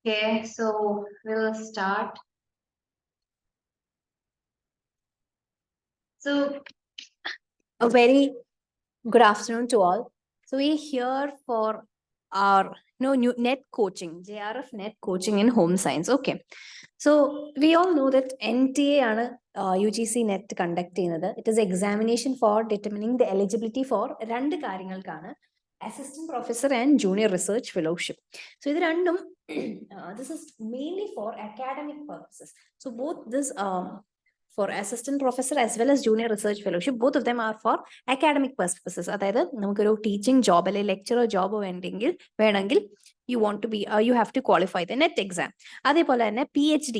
Okay, so we'll start. So, a very good afternoon to all. So, we're here for our new net coaching, JRF net coaching in home science. Okay, so we all know that NTA ആണ് UGC net conduct ചെയ്യുന്നത്. It is examination for determining the eligibility for രണ്ട് കാര്യങ്ങൾക്കാണ് assistant professor and junior research fellowship. So ഇത് രണ്ടും this is mainly for academic purposes. So both this for assistant professor as well as junior research fellowship, both of them are for academic purposes. അതായത് നമുക്കൊരു teaching job അല്ലെങ്കിൽ lecturer job വേണമെങ്കിൽ you want to be you have to qualify the net exam. അതേപോലെ തന്നെ PhD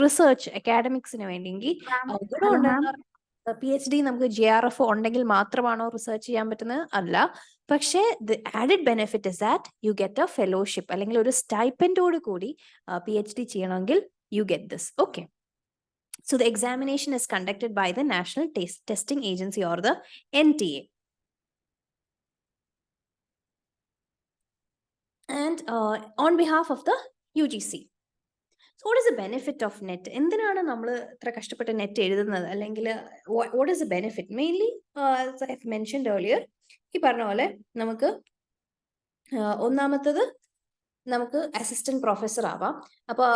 research അക്കാഡമിക്സിന് വേണ്ടിയെങ്കിൽ PhD നമുക്ക് JRF ഉണ്ടെങ്കിൽ മാത്രമാണോ research ചെയ്യാൻ പറ്റുന്നത്? അല്ല. പക്ഷേ the added benefit is that you get a fellowship അല്ലെങ്കിൽ ഒരു സ്റ്റൈപ്പൻഡോട് കൂടി PhD ചെയ്യണമെങ്കിൽ you get this. Okay. So the examination is conducted by the National Testing Agency or the NTA. And on behalf of the UGC. So what is the benefit of net? എന്തിനാണ് നമ്മൾ ഇത്ര കഷ്ടപ്പെട്ട് net എഴുതുന്നത്? അല്ലെങ്കിൽ what is the benefit? Mainly, as I have mentioned earlier, ഈ പറഞ്ഞ പോലെ നമുക്ക് ഒന്നാമത്തത് നമുക്ക് അസിസ്റ്റന്റ് പ്രൊഫസർ ആവാം. അപ്പോൾ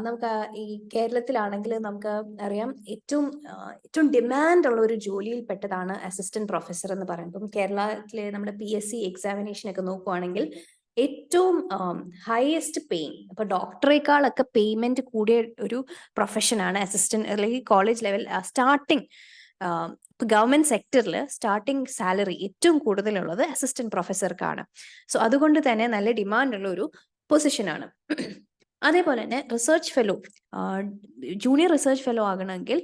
നമുക്ക് ഈ കേരളത്തിലാണെങ്കിൽ നമുക്ക് അറിയാം ഏറ്റവും ഡിമാൻഡ് ഉള്ള ഒരു ജോലിയിൽ പെട്ടതാണ് അസിസ്റ്റന്റ് പ്രൊഫസർ എന്ന് പറയുമ്പോൾ. കേരളത്തിലെ നമ്മുടെ PSC എക്സാമിനേഷൻ ഒക്കെ നോക്കുവാണെങ്കിൽ ഏറ്റവും ഹയസ്റ്റ് പേയിങ്, ഇപ്പൊ ഡോക്ടറേക്കാളൊക്കെ പേയ്മെന്റ് കൂടിയ ഒരു പ്രൊഫഷനാണ് അസിസ്റ്റന്റ് അല്ലെങ്കിൽ കോളേജ് ലെവൽ സ്റ്റാർട്ടിങ്. ഇപ്പൊ ഗവൺമെന്റ് സെക്ടറിൽ സ്റ്റാർട്ടിങ് സാലറി ഏറ്റവും കൂടുതലുള്ളത് അസിസ്റ്റന്റ് പ്രൊഫസർക്കാണ്. സോ അതുകൊണ്ട് തന്നെ നല്ല ഡിമാൻഡുള്ള ഒരു പൊസിഷനാണ്. അതേപോലെ തന്നെ research fellow, junior research fellow ആകണമെങ്കിൽ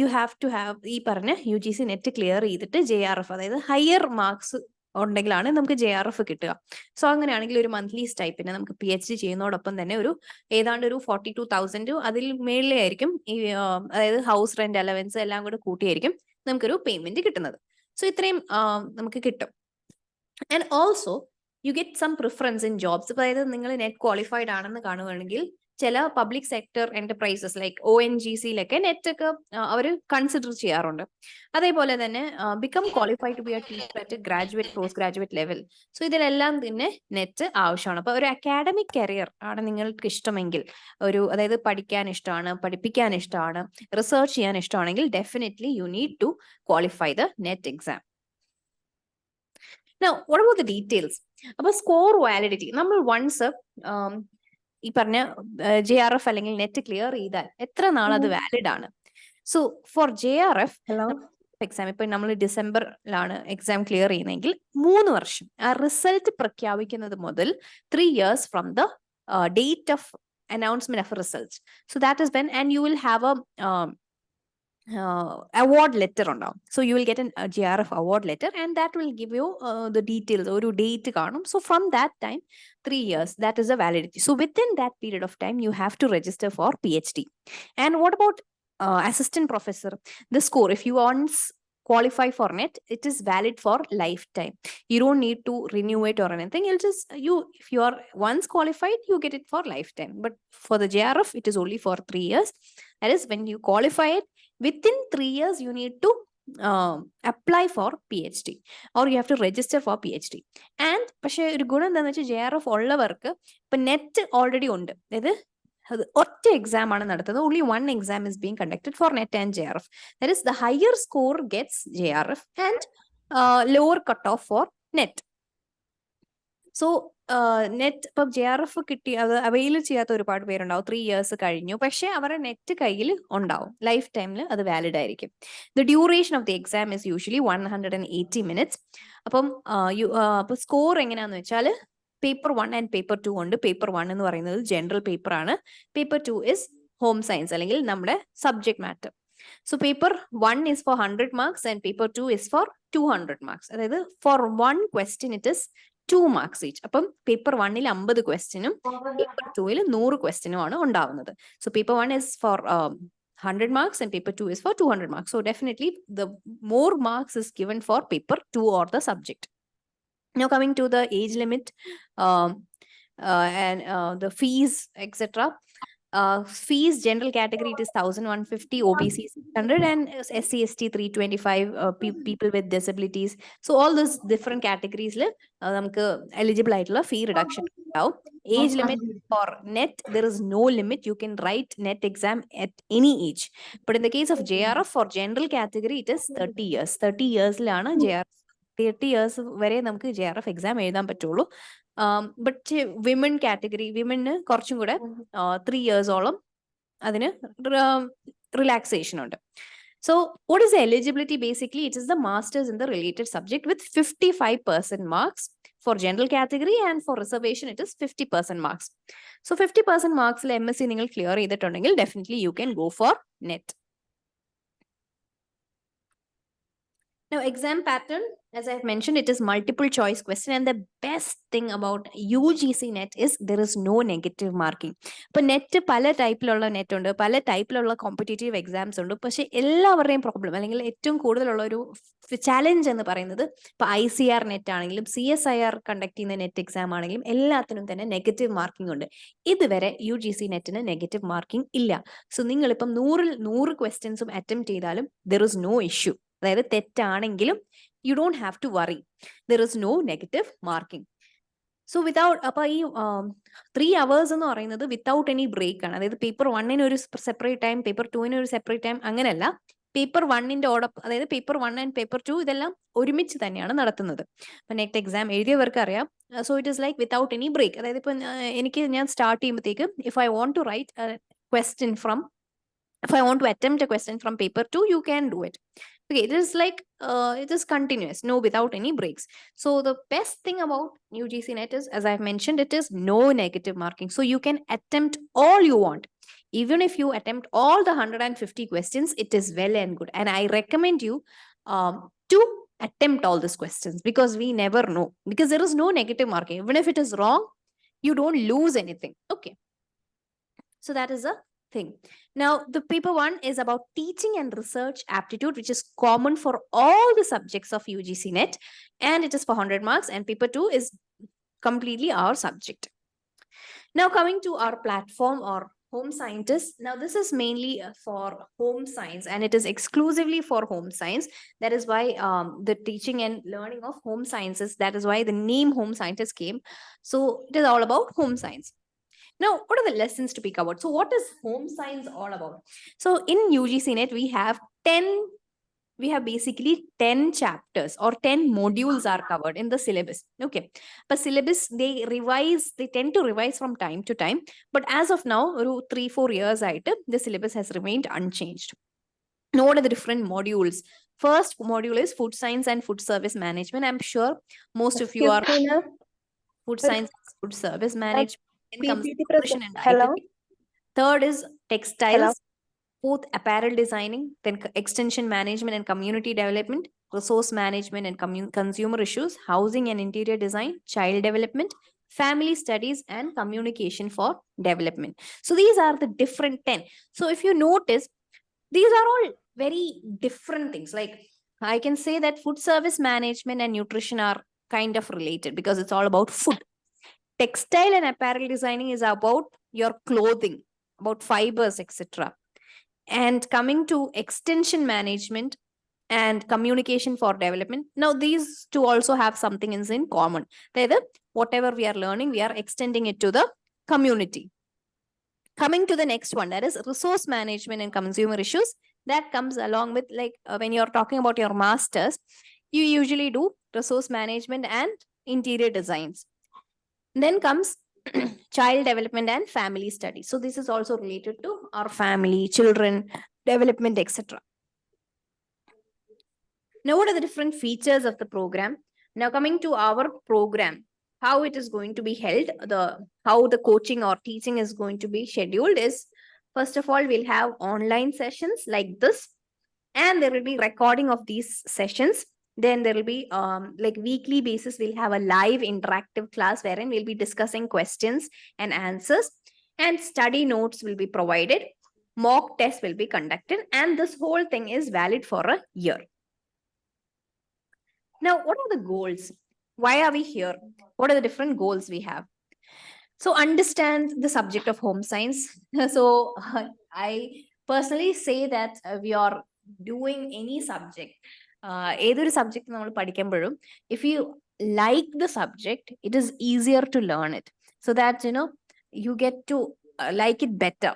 യു ഹാവ് ടു ഹാവ് ഈ പറഞ്ഞ UGC നെറ്റ് ക്ലിയർ ചെയ്തിട്ട് JRF, അതായത് ഹയർ മാർക്സ് ഉണ്ടെങ്കിലാണ് നമുക്ക് JRF കിട്ടുക. സോ അങ്ങനെയാണെങ്കിൽ ഒരു മന്ത്ലി സ്റ്റൈപ്പിന് നമുക്ക് PhD ചെയ്യുന്നതോടൊപ്പം തന്നെ ഏതാണ്ട് ഒരു 42,000 അതിൽ മേളിലേ ആയിരിക്കും ഈ അതായത് ഹൗസ് റെന്റ് അലവൻസ് എല്ലാം കൂടെ കൂട്ടിയായിരിക്കും നമുക്കൊരു പേയ്മെന്റ് കിട്ടുന്നത്. സോ ഇത്രയും നമുക്ക് കിട്ടും. And also you get some preference in jobs. അതായത് നിങ്ങൾ നെറ്റ് ക്വാളിഫൈഡ് ആണെന്ന് കാണുകയാണെങ്കിൽ ചില പബ്ലിക് സെക്ടർ എന്റർപ്രൈസസ് ലൈക്ക് ONGCയിലൊക്കെ നെറ്റ് ഒക്കെ അവർ കൺസിഡർ ചെയ്യാറുണ്ട്. അതേപോലെ തന്നെ become qualified to be a teacher at graduate post graduate level. So ഇതിലെല്ലാം തന്നെ നെറ്റ് ആവശ്യമാണ്. അപ്പൊ ഒരു അക്കാഡമിക് കരിയർ ആണ് നിങ്ങൾക്ക് ഇഷ്ടമെങ്കിൽ, അതായത് പഠിക്കാൻ ഇഷ്ടമാണ്, പഠിപ്പിക്കാൻ ഇഷ്ടമാണ്, റിസർച്ച് ചെയ്യാൻ ഇഷ്ടമാണെങ്കിൽ definitely you need to qualify the NET exam. Now, what about the details? അപ്പോൾ സ്കോർ വാലിഡിറ്റി നമ്മൾ വൺസ് ഈ പറഞ്ഞ JRF അല്ലെങ്കിൽ നെറ്റ് ക്ലിയർ ചെയ്താൽ എത്ര നാൾ അത് വാലിഡ് ആണ്? സോ ഫോർ JRF എക്സാം, ഇപ്പൊ നമ്മൾ ഡിസംബറിലാണ് എക്സാം ക്ലിയർ ചെയ്യുന്നതെങ്കിൽ 3 വർഷം, ആ റിസൾട്ട് പ്രഖ്യാപിക്കുന്നത് മുതൽ 3 years from the date of announcement of result. So that is when and you will have award letter ഉണ്ടാവും. So you will get an JRF award letter and that will give you the details, ഒരു date കാണും. So from that time 3 years, that is the validity. So within that period of time you have to register for PhD. And what about assistant professor? The score, if you once qualify for net, it is valid for lifetime. You don't need to renew it or anything. If you are once qualified, you get it for lifetime. But for the JRF, it is only for 3 years. That is, when you qualify it, within 3 years you need to apply for PhD or you have to register for PhD. And പക്ഷേ ഒരു ഗുണം എന്താണെന്ന് വെച്ചാൽ JRF ഉള്ളവർക്ക് ഇപ്പൊ net already ഉണ്ട്. അതായത് ഒറ്റ എക്സാം ആണ് നടത്തുന്നത്. only one exam is being conducted for net and JRF. That is, the higher score gets JRF and lower cutoff for net. So net ഇപ്പം JRF കിട്ടി അത് അവൈൽ ചെയ്യാത്ത ഒരുപാട് പേരുണ്ടാവും. 3 years കഴിഞ്ഞു, പക്ഷെ അവരുടെ നെറ്റ് കയ്യിൽ ഉണ്ടാവും, ലൈഫ് ടൈമിൽ അത് വാലിഡ് ആയിരിക്കും. The duration of the exam is usually 180 minutes. അപ്പം അപ്പൊ സ്കോർ എങ്ങനെയാന്ന് വെച്ചാൽ പേപ്പർ 1 ആൻഡ് പേപ്പർ 2 ഉണ്ട്. പേപ്പർ 1 എന്ന് പറയുന്നത് ജനറൽ പേപ്പർ ആണ്. പേപ്പർ 2 ഇസ് ഹോം സയൻസ് അല്ലെങ്കിൽ നമ്മുടെ subject matter. So paper 1 is for 100 marks and paper 2 is for 200 marks. അതായത് for one question it is 2 marks each. അപ്പം പേപ്പർ 1ൽ 50 ക്വസ്റ്റ്യനും പേപ്പർ 2ൽ 100 ക്വസ്റ്റ്യനും ആണ് ഉണ്ടാവുന്നത്. So paper 1 is for 100 marks and paper 2 is for 200 marks. So definitely the more marks is given for paper 2 or the subject. Now coming to the age limit, and the fees, etc. Fees, general category, it is 1,150, OBC 600, and SC ST 325, people with disabilities. So all those different categories നമുക്ക് eligible ആയിട്ടുള്ള fee reduction ഉണ്ടാവും. Age limit for net, there is no limit. You can write net exam at any age. But in the case of JRF, for general category, it is 30 years. 30 years ലാണ് JRF 30 years വരെ നമുക്ക് JRF exam എഴുതാൻ പറ്റുള്ളൂ. But women category, women കുറച്ചും കൂടെ 3 yearsോളം അതിന് relaxation ഉണ്ട്. So what is the eligibility? Basically, it is the master's in the related subject with 55% marks for general category, and for reservation it is 50% marks. So 50% marks MSc നിങ്ങൾ clear ചെയ്തിട്ടുണ്ടെങ്കിൽ definitely you can go for net. Now, exam pattern, as I've mentioned, it is multiple choice question, and the best thing about UGC net is there is no negative marking. But net pala type lolla net undu, pala type lolla competitive exams undu, പക്ഷെ എല്ലാവരുടെയും problem അല്ലെങ്കിൽ ഏറ്റവും കൂടുതലുള്ള ഒരു challenge എന്ന് പറയുന്നത് ഇപ്പൊ ICR net ആണെങ്കിലും CSIR കണ്ടക്ട് ചെയ്യുന്ന നെറ്റ് എക്സാം ആണെങ്കിലും എല്ലാത്തിനും തന്നെ നെഗറ്റീവ് മാർക്കിംഗ് ഉണ്ട്. ഇതുവരെ UGC നെറ്റിന് നെഗറ്റീവ് മാർക്കിംഗ് ഇല്ല. സോ നിങ്ങളിപ്പം 100 ക്വസ്റ്റ്യൻസും അറ്റംപ്റ്റ് ചെയ്താലും ദർ ഇസ് നോ ഇഷ്യൂ. അതായത് തെറ്റാണെങ്കിലും you don't have to worry, there is no negative marking. So without, അപ്പൊ ഈ 3 hours എന്ന് പറയുന്നത് വിത്തൗട്ട് എനി ബ്രേക്ക് ആണ്. അതായത് പേപ്പർ 1 ഒരു സെപ്പറേറ്റ് ടൈം, പേപ്പർ 2 ഒരു സെപ്പറേറ്റ് ടൈം, അങ്ങനെയല്ല. പേപ്പർ 1 അതായത് പേപ്പർ 1 ആൻഡ് പേപ്പർ 2 ഇതെല്ലാം ഒരുമിച്ച് തന്നെയാണ് നടത്തുന്നത്. അപ്പൊ നെറ്റ് എക്സാം എഴുതിയവർക്ക് അറിയാം. So it is like without any break. അതായത് ഇപ്പൊ ഞാൻ സ്റ്റാർട്ട് ചെയ്യുമ്പോഴത്തേക്ക് if I want to write question from, if I want to attempt a question from paper 2, you can do it. Okay, it is like it is continuous, no, without any breaks. So the best thing about UGC net is, as I've mentioned, it is no negative marking. So you can attempt all you want. Even if you attempt all the 150 questions, it is well and good. And I recommend you to attempt all these questions, because we never know. Because there is no negative marking. Even if it is wrong, you don't lose anything. Okay. So that is a thing. Now, the paper 1 is about teaching and research aptitude, which is common for all the subjects of UGC net, and it is for 100 marks. And paper 2 is completely our subject. Now, coming to our platform or home scientists. Now, this is mainly for home science, and it is exclusively for home science. That is why the teaching and learning of home sciences, that is why the name home scientist came. So it is all about home science. Now, what are the lessons to pick about? So what is home science all about? So in UGC net, we have basically 10 chapters or 10 modules are covered in the syllabus. Okay. But syllabus, they tend to revise from time to time. But as of now, 3-4 years later, the syllabus has remained unchanged. Now, what are the different modules? First module is food science and food service management. I'm sure most of you are food science and food service management. Then comes nutrition and dietetic. Third is textiles. Fourth, apparel designing. Then extension management and community development, resource management and consumer issues, housing and interior design, child development, family studies, and communication for development. So these are the different 10. So if you notice, these are all very different things. Like I can say that food service management and nutrition are kind of related because it's all about food. Textile and apparel designing is about your clothing, about fibers, etc. And coming to extension management and communication for development, now these two also have something in common. Whatever we are learning, we are extending it to the community. Coming to the next one, that is resource management and consumer issues. That comes along with, like, when you're talking about your masters, you usually do resource management and interior designs. Then comes child development and family studies. So this is also related to our family, children, development, etc. Now, what are the different features of the program? Now, coming to our program, how it is going to be held, how the coaching or teaching is going to be scheduled is, first of all, we'll have online sessions like this, and there will be recording of these sessions. Then there will be like weekly basis, we'll have a live interactive class wherein we'll be discussing questions and answers, and study notes will be provided. Mock tests will be conducted, and this whole thing is valid for a year. Now, what are the goals? Why are we here? What are the different goals we have? So understand the subject of home science. So I personally say that we are doing any subject, ഏതൊരു subject നമ്മൾ പഠിക്കുമ്പോഴും, if you like the subject, it is easier to learn it, so that you get to like it better,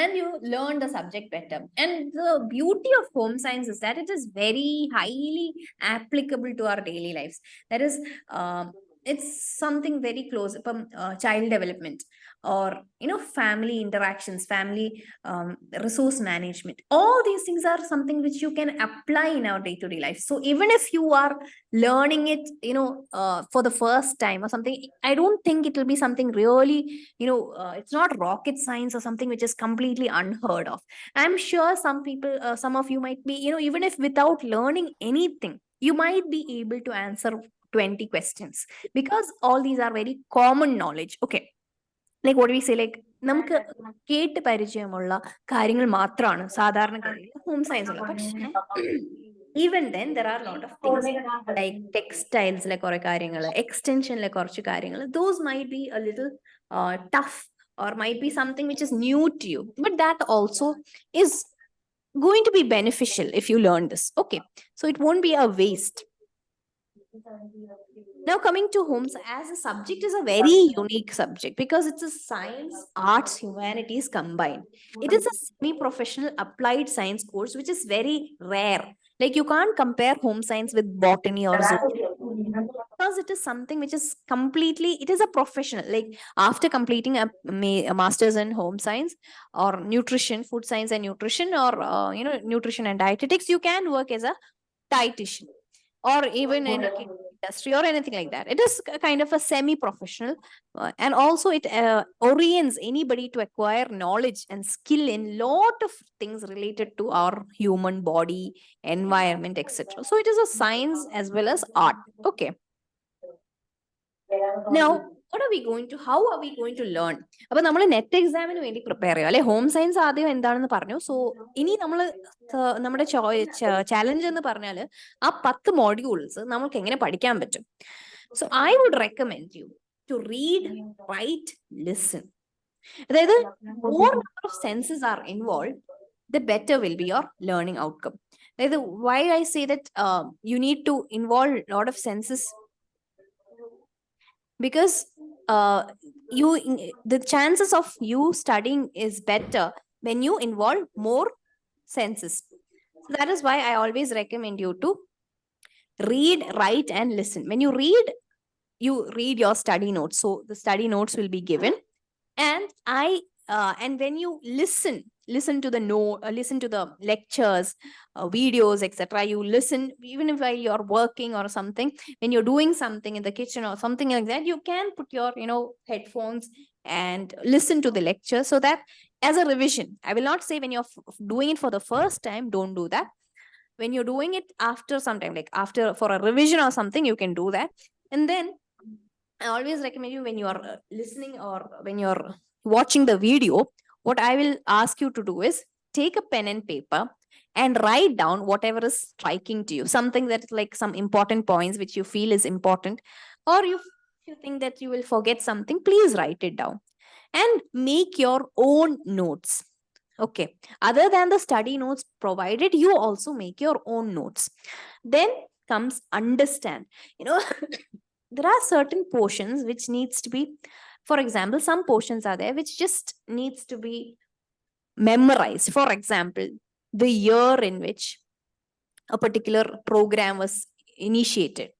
and you learn the subject better. And the beauty of home science is that it is very highly applicable to our daily lives. That is, it's something very close from child development, or family interactions, family resource management. All these things are something which you can apply in our day-to-day life. So even if you are learning it for the first time or something, I don't think it will be something really, it's not rocket science or something which is completely unheard of. I'm sure some people, some of you might be, even if without learning anything, you might be able to answer 20 questions, because all these are very common knowledge. Okay, like what we say, like നമുക്ക് കേട്ട് പരിചയമുള്ള കാര്യങ്ങൾ മാത്രമാണ് സാധാരണഗതിയിൽ home science ഉള്ളത്. പക്ഷേ even then there are a lot of things like textiles, like കുറെ കാര്യങ്ങൾ, എക്സ്റ്റൻഷനിലെ കുറച്ച് കാര്യങ്ങൾ, those might be a little tough, or might be something which is new to you, but that also is going to be beneficial if you learn this. Okay, so it won't be a waste. Now coming to homes as a subject is a very unique subject, because it's a science, arts, humanities combined. It is a semi-professional applied science course which is very rare. Like you can't compare home science with botany or zoology, because it is something which is completely, it is a professional. Like after completing a master's in home science or nutrition, food science and nutrition, or nutrition and dietetics, you can work as a dietitian, or even in a industry or anything like that. It is kind of a semi-professional, and also it orients anybody to acquire knowledge and skill in lot of things related to our human body, environment, etc. So it is a science as well as art. Okay, now what are we going to, how are we going to learn? അപ്പൊ നമ്മൾ net എക്സാമിന് വേണ്ടി prepare ചെയ്യുക, അല്ലെ? Home science ആദ്യം എന്താണെന്ന് പറഞ്ഞു. So ഇനി നമ്മൾ നമ്മുടെ ചാലഞ്ച് എന്ന് പറഞ്ഞാൽ ആ 10 മോഡ്യൂൾസ് നമുക്ക് എങ്ങനെ പഠിക്കാൻ പറ്റും. So I would recommend you to read, write, listen. അതായത് more number of senses are involved, the better will be your learning outcome. അതായത് why I say that you need to involve a lot of senses, because the chances of you studying is better when you involve more senses. So that is why I always recommend you to read, write, and listen. When you read your study notes, so the study notes will be given, and when you listen to the listen to the lectures, videos, etc. You listen even if while you're working or something, when you're doing something in the kitchen or something like that, you can put your headphones and listen to the lecture, so that as a revision. I will not say when you're doing it for the first time, don't do that. When you're doing it after some time, like after for a revision or something, you can do that. And then I always recommend you, when you are listening or when you're watching the video, what I will ask you to do is take a pen and paper and write down whatever is striking to you, something that is like some important points which you feel is important, or if you think that you will forget something, please write it down and make your own notes. Okay, other than the study notes provided, you also make your own notes. Then comes understand. There are certain portions which needs to be, for example, some portions are there which just needs to be memorized. For example, the year in which a particular program was initiated,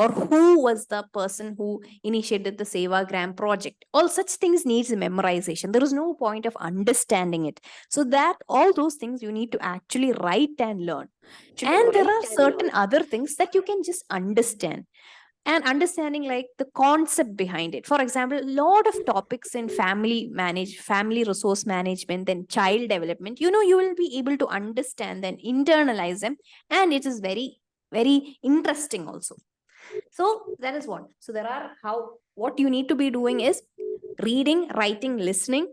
or who was the person who initiated the Sevagram project. All such things needs memorization. There is no point of understanding it. So that all those things you need to actually write and learn. And there are certain other things that you can just understand, and understanding like the concept behind it. For example, a lot of topics in family resource management and child development, you will be able to understand and internalize them, and it is very, very interesting also. So that is what. So there are what you need to be doing is reading, writing, listening,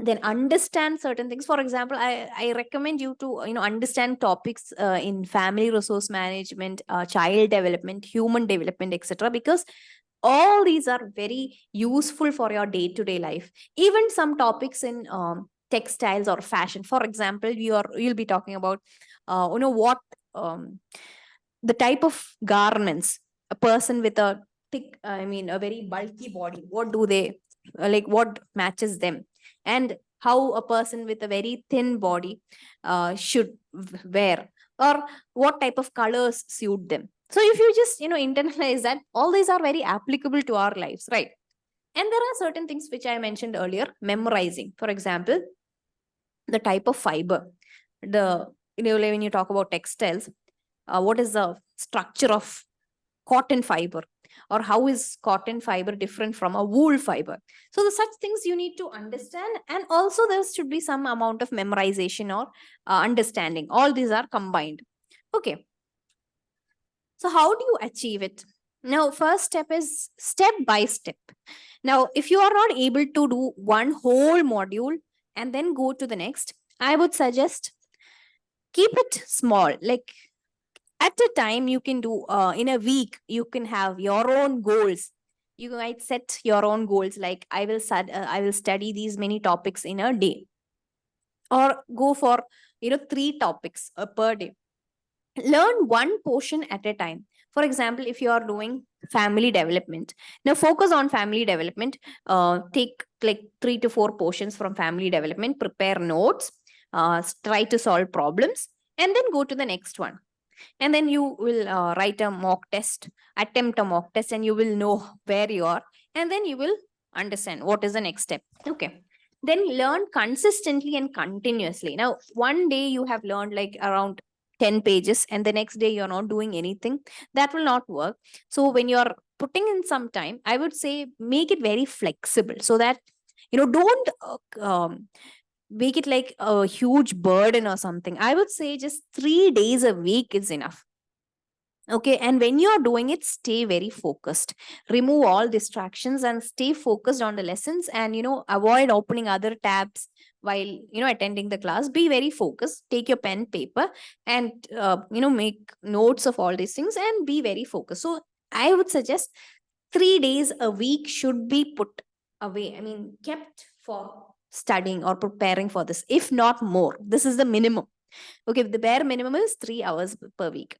then understand certain things. For example, I recommend you to understand topics in family resource management, child development, human development, etc., because All these are very useful for your day to day life. Even some topics in textiles or fashion, for example, you'll be talking about what um, the type of garments a person with a thick, I mean a very bulky body, what do they like, what matches them, and how a person with a very thin body should wear, or what type of colors suit them. So if you just internalize that, all these are very applicable to our lives, right? And there are certain things which I mentioned earlier, memorizing. For example, the type of fiber, the like when you talk about textiles, what is the structure of cotton fiber, or how is cotton fiber different from a wool fiber. So the such things you need to understand, and also there should be some amount of memorization or understanding. All these are combined. Okay, so how do you achieve it? Now first step is step by step. Now if you are not able to do one whole module and then go to the next, I would suggest keep it small. Like at a time you can do, in a week you can have your own goals. You might set your own goals, like I will study these many topics in a day, or go for 3 topics per day. Learn one portion at a time. For example, if you are doing family development, now focus on family development. Take like 3 to 4 portions from family development, prepare notes, try to solve problems, and then go to the next one. And then you will write a mock test, attempt a mock test, and you will know where you are. And then you will understand what is the next step. Okay, then learn consistently and continuously. Now one day you have learned like around 10 pages, and the next day you're not doing anything. That will not work. So when you're putting in some time, I would say make it very flexible, so that don't make it like a huge burden or something. I would say just 3 days a week is enough. Okay, and when you are doing it, stay very focused. Remove all distractions and stay focused on the lessons, and avoid opening other tabs while attending the class. Be very focused. Take your pen, paper, and make notes of all these things and be very focused. So I would suggest 3 days a week should be put away. I mean, kept for studying or preparing for this, if not more. This is the minimum. Okay, the bare minimum is 3 hours per week.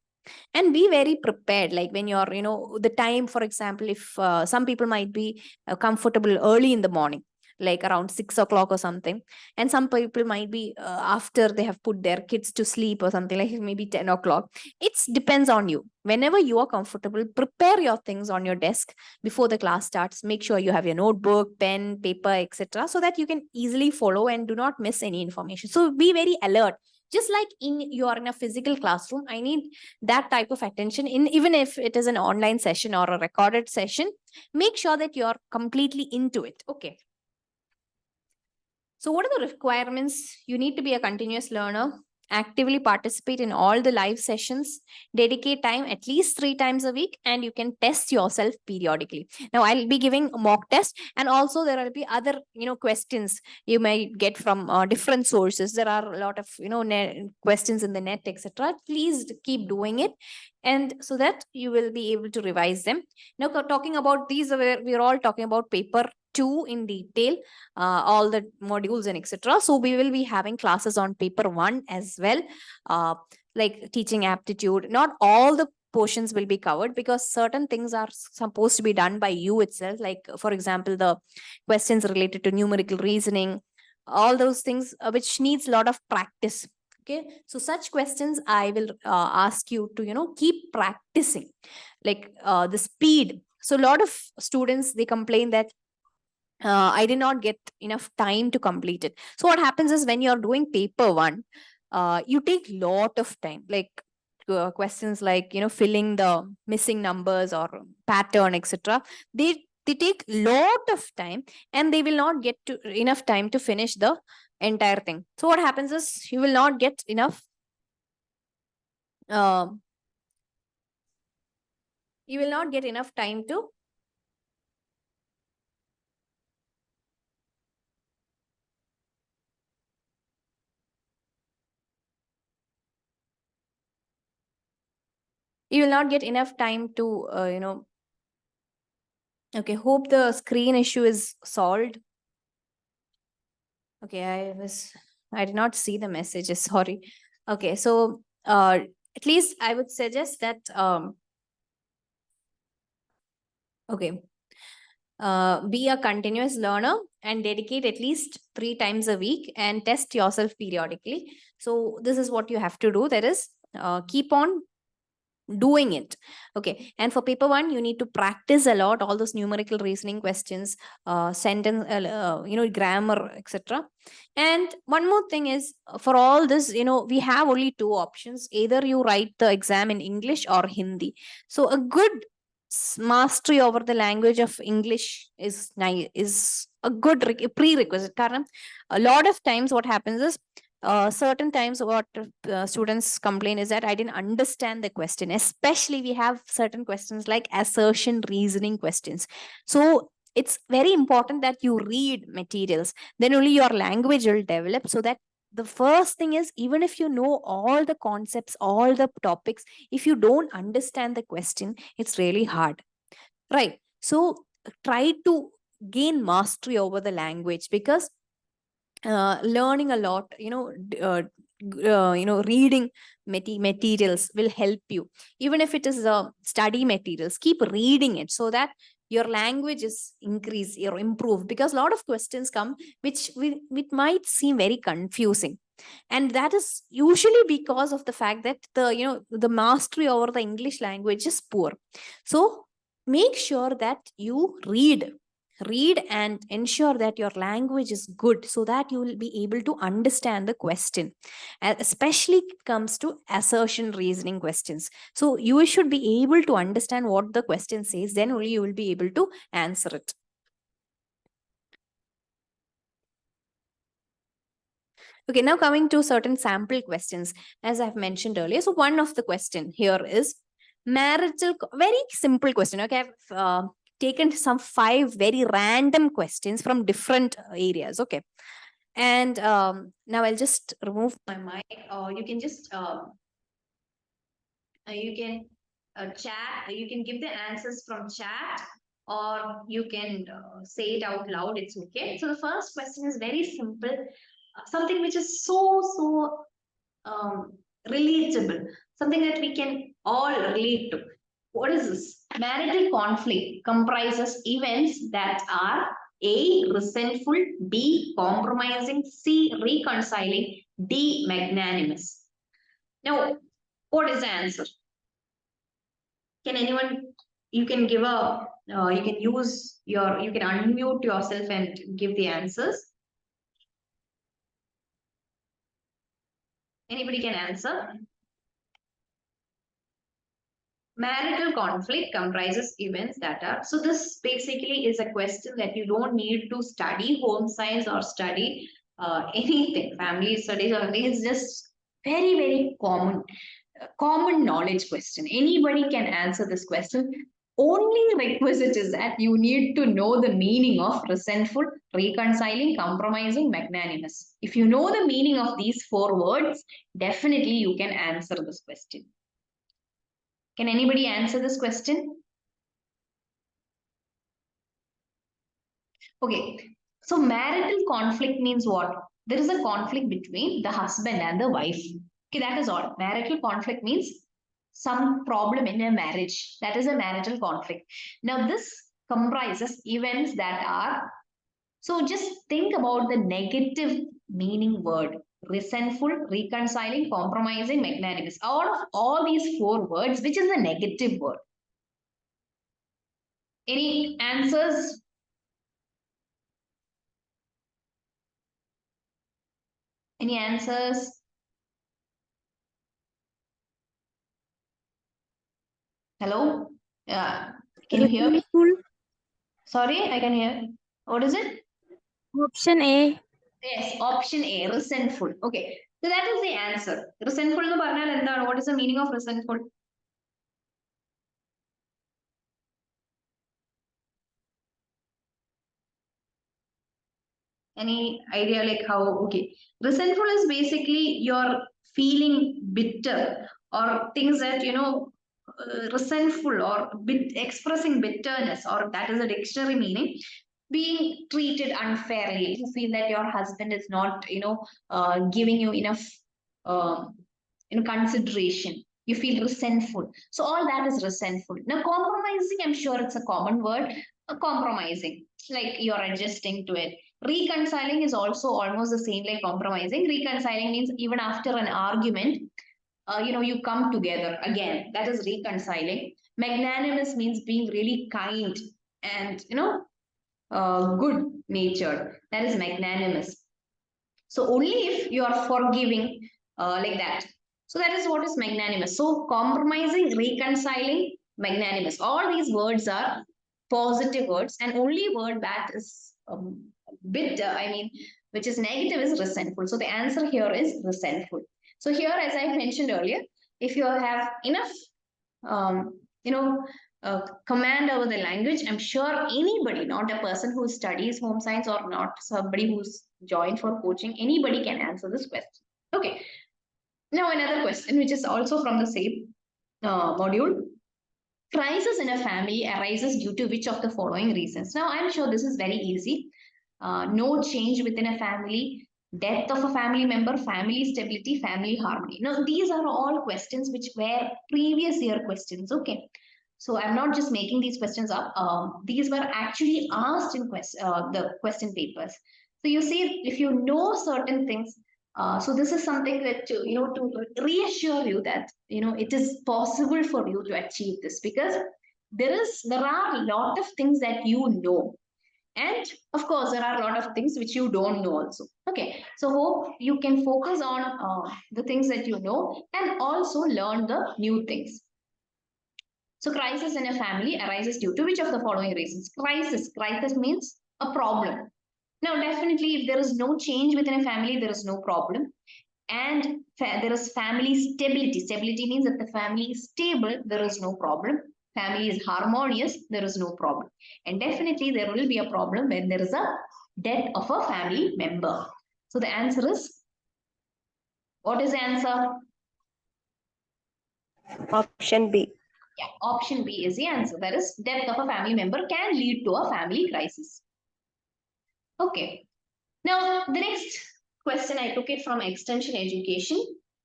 And be very prepared, like when you're the time, for example, if some people might be comfortable early in the morning, like around 6 o'clock or something, and some people might be after they have put their kids to sleep or something, like maybe 10 o'clock. It depends on you. Whenever you are comfortable, prepare your things on your desk before the class starts. Make sure you have your notebook, pen, paper, etc., so that you can easily follow and do not miss any information. So be very alert. Just like you are in a physical classroom, I need that type of attention in, even if it is an online session or a recorded session. Make sure that you're completely into it. Okay, so what are the requirements? You need to be a continuous learner, actively participate in all the live sessions, dedicate time at least 3 times a week, and you can test yourself periodically. Now, I'll be giving a mock test, and also there will be other, questions you might get from different sources. There are a lot of, questions in the net, etc. Please keep doing it, and so that you will be able to revise them. Now, talking about these, we're all talking about paper 2 in detail, all the modules and etc. So we will be having classes on paper 1 as well, uh, like teaching aptitude. Not all the portions will be covered, because certain things are supposed to be done by you itself, like for example the questions related to numerical reasoning, all those things which needs a lot of practice. Okay, so such questions I will ask you to keep practicing, like the speed. So a lot of students, they complain that I did not get enough time to complete it. So what happens is, when you're doing paper 1, you take lot of time, like questions like filling the missing numbers or pattern, etc. They take lot of time, and they will not get to enough time to finish the entire thing. So what happens is, you will not get enough. Uh, you will not get enough time to. You will not get enough time to Okay, hope the screen issue is solved. Okay, I did not see the messages. Sorry. Okay, so at least I would suggest that okay, be a continuous learner and dedicate at least 3 times a week and test yourself periodically. So this is what you have to do. That is, keep on doing it. Okay, and for paper one you need to practice a lot all those numerical reasoning questions, sentence, grammar, etc. And one more thing is, for all this, we have only two options: either you write the exam in English or Hindi. So a good mastery over the language of English is a good prerequisite. Karan, a lot of times what happens is, certain times what students complain is that I didn't understand the question. Especially we have certain questions like assertion reasoning questions. So it's very important that you read materials, then only your language will develop. So that the first thing is, even if you know all the concepts, all the topics, if you don't understand the question, it's really hard, right? So try to gain mastery over the language, because learning a lot, reading materials will help you. Even if it is study materials, keep reading it so that your language is increase or improve, because a lot of questions come which might seem very confusing, and that is usually because of the fact that the mastery over the English language is poor. So make sure that you read and ensure that your language is good, so that you will be able to understand the question. Especially it comes to assertion reasoning questions, so you should be able to understand what the question says, then only you will be able to answer it. Okay, now coming to certain sample questions, as I've mentioned earlier. So one of the question here is very simple question. Okay, I've taken some 5 very random questions from different areas. Okay, and now I'll just remove my mic. You can just you can chat. You can give the answers from chat, or you can say it out loud. It's okay. So the first question is very simple, something which is so relatable, something that we can all relate to. What is this? Marital conflict comprises events that are A, resentful, B, compromising, C, reconciling, D, magnanimous. Now, what is the answer? Can anyone, you can give a, you can use your, you can unmute yourself and give the answers. Anybody can answer? Marital conflict comprises events that are, so this basically is a question that you don't need to study home science or study anything, family studies or anything. It's just very common, common knowledge question. Anybody can answer this question. Only requisite is that you need to know the meaning of resentful, reconciling, compromising, magnanimous. If you know the meaning of these 4 words, definitely you can answer this question. Can anybody answer this question? Okay, so marital conflict means what? There is a conflict between the husband and the wife. Okay, that is all. Marital conflict means some problem in a marriage. That is a marital conflict. Now, this comprises events that are, so just think about the negative meaning word: resentful, reconciling, compromising, magnanimous. Out of all these 4 words, which is the negative word? Any answers? Any answers? Hello? Can you hear me? Sorry, I can hear. What is it? Option A. Yes, option A, resentful. Okay, so that is the answer. Resentful എന്ന് പറഞ്ഞാൽ എന്താണ്? What is the meaning of resentful? Any idea like how? Okay, resentful is basically you're feeling bitter or things that resentful or expressing bitterness, or that is a dictionary meaning, being treated unfairly. You feel that your husband is not, giving you enough, um, consideration. You feel resentful. So all that is resentful. Now, compromising, I'm sure it's a common word. Compromising, like you're adjusting to it. Reconciling is also almost the same like compromising. Reconciling means even after an argument, you come together again. That is reconciling. Magnanimous means being really kind and, good natured. That is magnanimous. So only if you are forgiving, like that. So that is what is magnanimous. So compromising, reconciling, magnanimous. All these words are positive words, and only word that is bit, which is negative is resentful. So the answer here is resentful. So here, as I mentioned earlier, if you have enough, um, you know, command over the language, I'm sure anybody, not a person who studies home science or not somebody who's joined for coaching, anybody can answer this question. Okay. Now another question, which is also from the same module. Crisis in a family arises due to which of the following reasons? Now I'm sure this is very easy. No change within a family, death of a family member, family stability, family harmony. Now, these are all questions which were previous year questions. Okay. So I'm not just making these questions up. These were actually asked in the question papers. So you see, if you know certain things, so this is something that to reassure you that it is possible for you to achieve this, because there are a lot of things that you know, and of course there are a lot of things which you don't know also. Okay, so hope you can focus on the things that you know and also learn the new things. So crisis in a family arises due to which of the following reasons? Crisis means a problem. Now definitely if there is no change within a family, there is no problem. And there is family stability. Stability means that the family is stable, there is no problem. Family is harmonious, there is no problem. And definitely there will be a problem when there is a death of a family member. So the answer is, what is the answer? Option B. Yeah, option B is the answer. That is, death of a family member can lead to a family crisis. Okay. Now, the next question, I took it from extension education.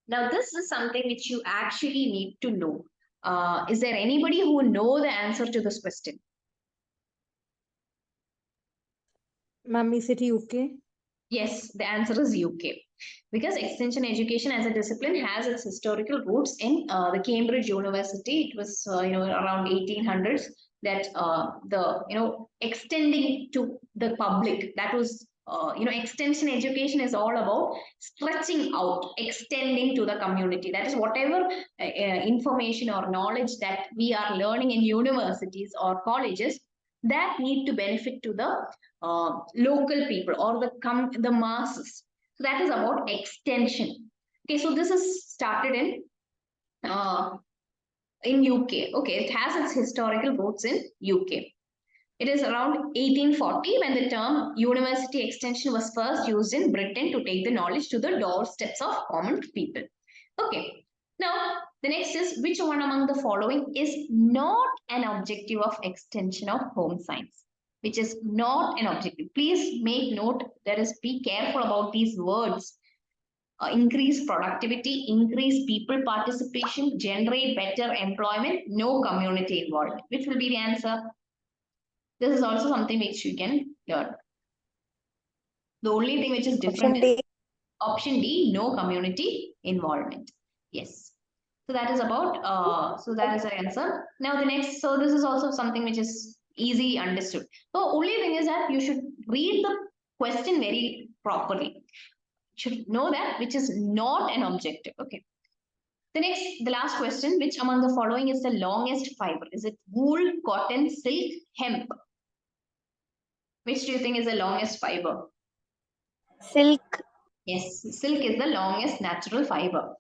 Now, this is something which you actually need to know. Is there anybody who know the answer to this question? Ma'am, is it UK? Yes, the answer is UK. Because extension education as a discipline has its historical roots in the Cambridge University. It was, around 1800s that the extending to the public. That was, extension education is all about stretching out, extending to the community. That is whatever information or knowledge that we are learning in universities or colleges that need to benefit to the local people or the masses. So that is about extension. Okay, so this is started in UK. Okay, it has its historical roots in UK. It is around 1840 when the term university extension was first used in Britain to take the knowledge to the doorsteps of common people. Okay, now the next is, which one among the following is not an objective of extension of home science? Which is not an objective. Please make note, that is, be careful about these words. Increase productivity, increase people participation, generate better employment, no community involvement. Which will be the answer? This is also something which you can learn. The only thing which is different is option D, no community involvement. Yes. So that is about, so that is the answer. Now the next, so this is also something which is easy understood. So only thing is that you should read the question very properly. You should know that which is not an objective. Okay. The last question, which among the following is the longest fiber? Is it wool, cotton, silk, hemp? Which do you think is the longest fiber? Silk. Yes, silk is the longest natural fiber.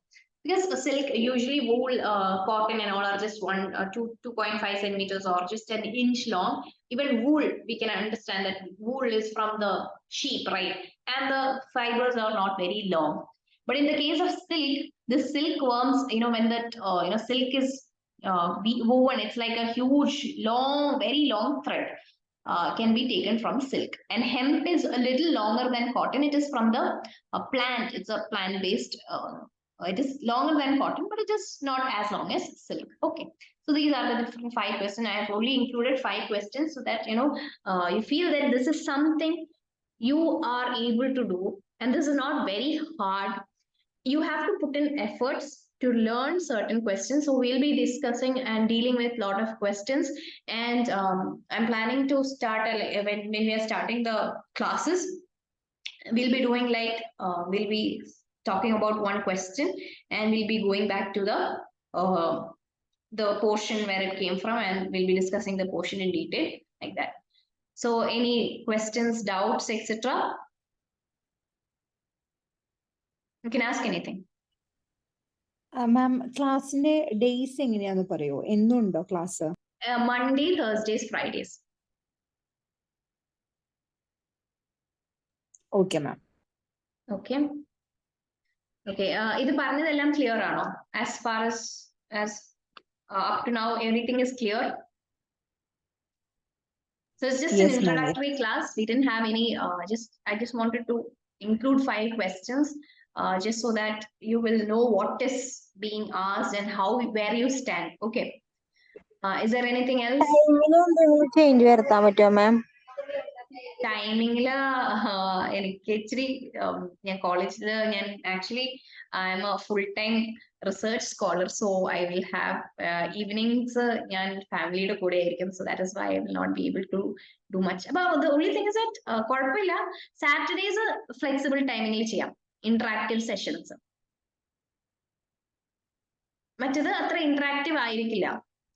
Because silk, usually wool, cotton and all are just 2.5 centimeters or just an inch long. Even wool, we can understand that wool is from the sheep, right? And the fibers are not very long. But in the case of silk, the silkworms, when that, silk is woven. It's like a huge, long, very long thread. Can be taken from silk, and hemp is a little longer than cotton. It is from the plant. It's a plant-based. It is longer than cotton, but it is not as long as silk. Okay, so these are the different 5 questions. I have only included 5 questions so that you feel that this is something you are able to do, and this is not very hard. You have to put in efforts to learn certain questions. So we'll be discussing and dealing with a lot of questions, and I'm planning to start when we are starting the classes, we'll be doing like we'll be talking about one question, and we'll be going back to the portion where it came from, and we'll be discussing the portion in detail like that. So any questions, doubts, etc., you can ask anything. മാം ക്ലാസ്സിന്റെ days എങ്ങനെയാന്ന് പറയോ? എന്നുണ്ടോ class? Monday, Thursdays, Fridays. Okay ma'am. Okay. Okay. ഇത് പറഞ്ഞതെല്ലാം clear ആണോ? As far as up to now, everything is clear. So it's just Yes, an ma'am. introductory class. We didn't have any. I just wanted to include 5 questions, just so that you will know what is being asked and where you stand. Okay. Is there anything else? Change വരുത്താൻ പറ്റുമോ ma'am? ടൈമിങ്ങില് എനിക്ക് ഇച്ചിരി ഞാൻ കോളേജിൽ ഞാൻ actually I am a full time research scholar, so I will have evenings ഞാൻ ഫാമിലിയുടെ കൂടെ ആയിരിക്കും. So that is why I will not be able to do much. അപ്പൊ the only thing is that കുഴപ്പമില്ല, സാറ്റർഡേസ് ഫ്ലെക്സിബിൾ ടൈമിങ്ങിൽ ചെയ്യാം interactive sessions. മറ്റത് അത്ര ഇന്ററാക്റ്റീവ് ആയിരിക്കില്ല,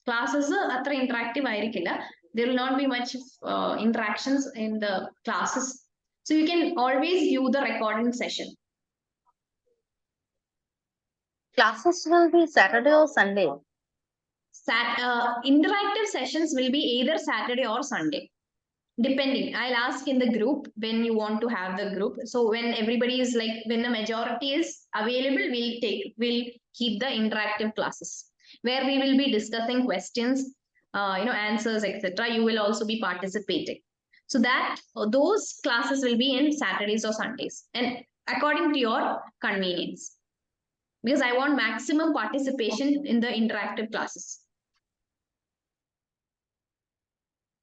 ക്ലാസ്സസ് അത്ര ഇന്ററാക്റ്റീവ് ആയിരിക്കില്ല. There will not be much interactions in the classes, so you can always view the recording session. Classes will be Saturday or Sunday? Interactive sessions will be either Saturday or Sunday, depending. I'll ask in the group when you want to have the group. So when everybody is like, when the majority is available, we'll keep the interactive classes where we will be discussing questions, answers, etc. You will also be participating, so that those classes will be in Saturdays or Sundays, and according to your convenience, because I want maximum participation in the interactive classes.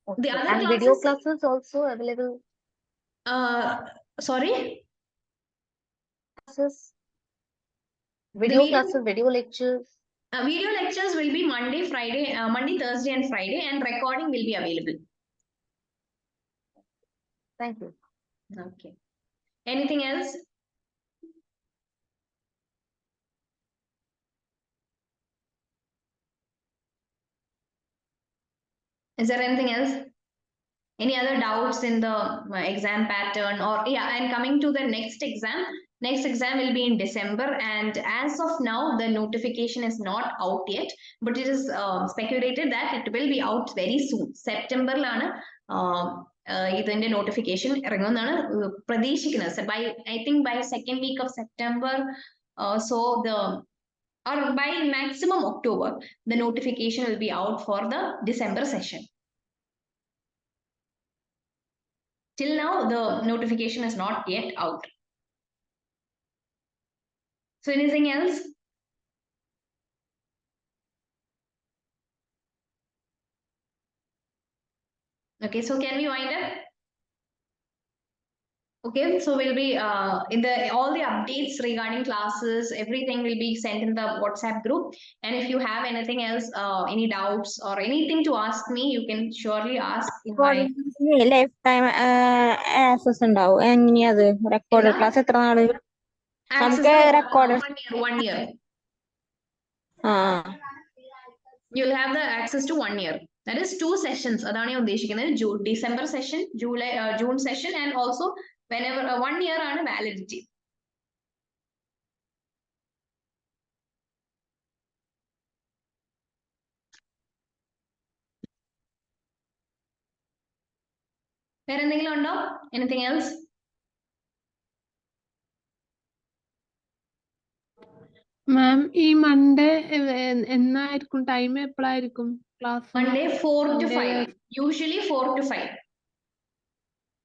Okay. The other and classes, video classes also available? Sorry, Classes? Video classes, video lectures? Video lectures will be Monday, Thursday, and Friday, and recording will be available. Thank you. Okay. Anything else? Is there anything else? Any other doubts in the exam pattern? Or yeah, and coming to the next exam. Next exam will be in December, and as of now, the notification is not out yet, but it is speculated that it will be out very soon. September lana ഇതിന്റെ notification ഇറങ്ങുമെന്നാണ് പ്രതീക്ഷിക്കുന്നത്. I think by second week of September, or by maximum October, the notification will be out for the December session. Till now, the notification is not yet out. So anything else? Okay, so can we wind up? Okay, so we'll be in all the updates regarding classes, everything will be sent in the WhatsApp group. And if you have anything else, any doubts or anything to ask me, you can surely ask in my life time access ഉണ്ടാവും. എങ്ങനെയാ അത് record class എത്ര നാള് നമുക്ക് record? 1 year. You'll have the access to 1 year. That is 2 sessions. അതാണ് ഞാൻ ഉദ്ദേശിക്കുന്നത്. December session, June session, and also whenever 1 year ആണ് validity. വേറെ എന്തെങ്കിലും ഉണ്ടോ? Anything else? മാം ഈ മൺഡേ എന്നായിരിക്കും time എപ്പോഴായിരിക്കും class? Monday 4 to Monday 5. Usually 4 to 5.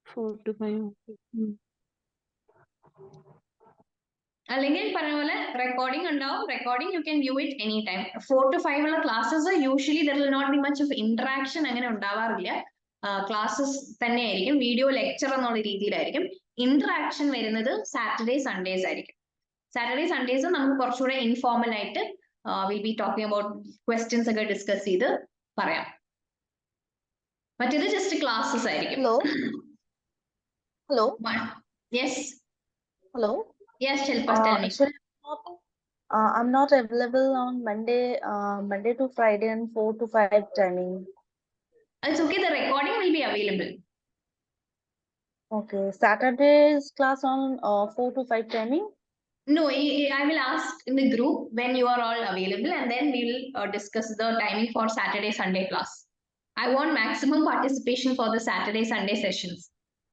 4 to 5. അല്ലെങ്കിൽ പറഞ്ഞ പോലെ റെക്കോർഡിംഗ് ഉണ്ടാവും. Recording you can view it any time. 4 to 5 ഉള്ള classes usually there will not be much of interaction അങ്ങനെ ഉണ്ടാവാറില്ല. ക്ലാസ്സസ് തന്നെയായിരിക്കും, വീഡിയോ ലെക്ചർ എന്നുള്ള രീതിയിലായിരിക്കും. ഇന്ററാക്ഷൻ വരുന്നത് സാറ്റർഡേ സൺഡേസ് ആയിരിക്കും. സാറ്റർഡേ സൺഡേസ് നമുക്ക് കുറച്ചുകൂടെ ഇൻഫോർമൽ ആയിട്ട് will be talking about questions ഒക്കെ ഡിസ്കസ് ചെയ്ത് പറയാം. മറ്റേത് ജസ്റ്റ് ക്ലാസ്സസ് ആയിരിക്കും. Hello. Yes Hello. Yes Shilpa, tell me. Actually, I'm not available on Monday to Friday and 4 to 5 timing. It's okay, the recording will be available. Okay. Saturday's class on 4 to 5 timing. No, I will ask in the group when you are all available, and then we will discuss the timing for Saturday, Sunday class. I want maximum participation for the Saturday, Sunday sessions,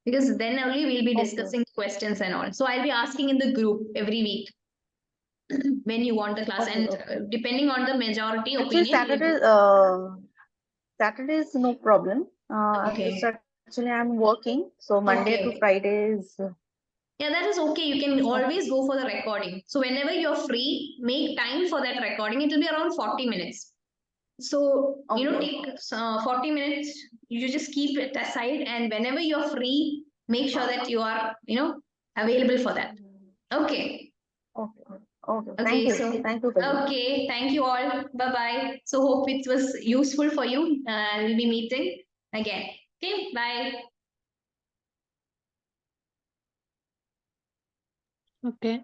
because then only we'll be discussing questions and all. So I'll be asking in the group every week when you want the class, Okay, and okay. depending on the majority Actually, opinion. Saturday is no problem. Okay. Actually, I'm working, so Monday to Okay. Friday is. Yeah, that is okay. You can always go for the recording. So whenever you're free, make time for that recording. It will be around 40 minutes. So, you know, Okay. take 40 minutes, you just keep it aside, and whenever you're free, make sure that you are, you know, available for that. Okay. Okay. Okay. Okay, Thank you. so Thank you. Fazil. okay, thank you all. Bye bye. So hope it was useful for you. We'll be meeting again. Okay, bye. Okay.